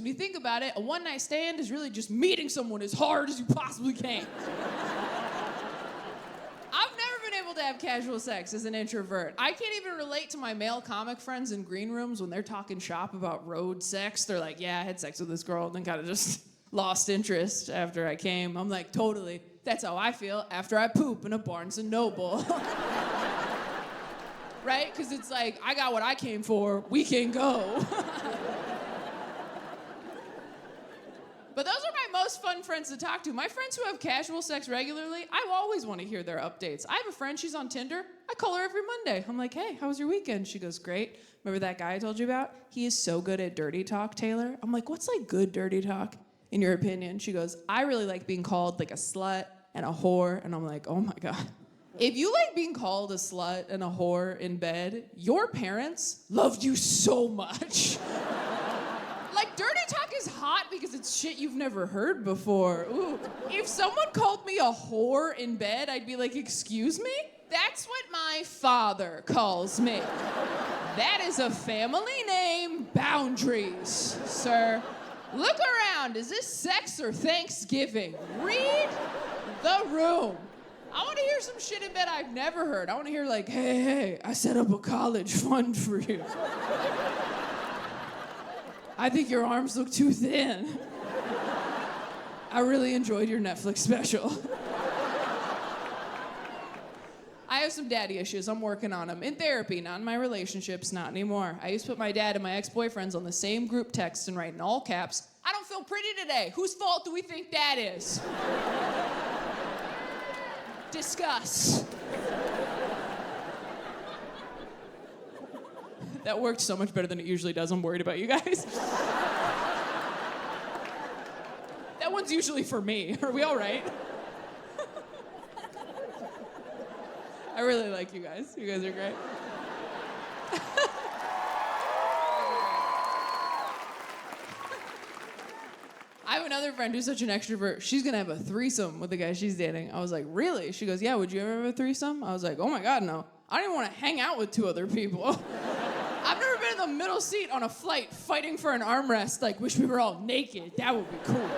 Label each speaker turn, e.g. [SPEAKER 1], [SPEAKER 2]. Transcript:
[SPEAKER 1] When you think about it, a one-night stand is really just meeting someone as hard as you possibly can. I've never been able to have casual sex as an introvert. I can't even relate to my male comic friends in green rooms when they're talking shop about road sex. They're like, yeah, I had sex with this girl and then kind of just lost interest after I came. I'm like, totally. That's how I feel after I poop in a Barnes & Noble. Right? Because it's like, I got what I came for. We can go. But those are my most fun friends to talk to. My friends who have casual sex regularly, I always want to hear their updates. I have a friend, she's on Tinder. I call her every Monday. I'm like, hey, how was your weekend? She goes, great. Remember that guy I told you about? He is so good at dirty talk, Taylor. I'm like, what's like good dirty talk, in your opinion? She goes, I really like being called like a slut and a whore. And I'm like, oh my God. If you like being called a slut and a whore in bed, your parents loved you so much. Like, dirty talk is hot because it's shit you've never heard before. Ooh. If someone called me a whore in bed, I'd be like, excuse me? That's what my father calls me. That is a family name. Boundaries, sir. Look around. Is this sex or Thanksgiving? Read the room. I want to hear some shit in bed I've never heard. I want to hear like, hey, I set up a college fund for you. I think your arms look too thin. I really enjoyed your Netflix special. I have some daddy issues. I'm working on them. In therapy, not in my relationships, not anymore. I used to put my dad and my ex-boyfriends on the same group text and write in all caps, I don't feel pretty today. Whose fault do we think that is? Discuss. That worked so much better than it usually does. I'm worried about you guys. That one's usually for me. Are we all right? I really like you guys. You guys are great. I have another friend who's such an extrovert. She's gonna have a threesome with the guy she's dating. I was like, really? She goes, yeah, would you ever have a threesome? I was like, oh my God, no. I don't even want to hang out with two other people. I've never been in the middle seat on a flight fighting for an armrest, like, wish we were all naked. That would be cool.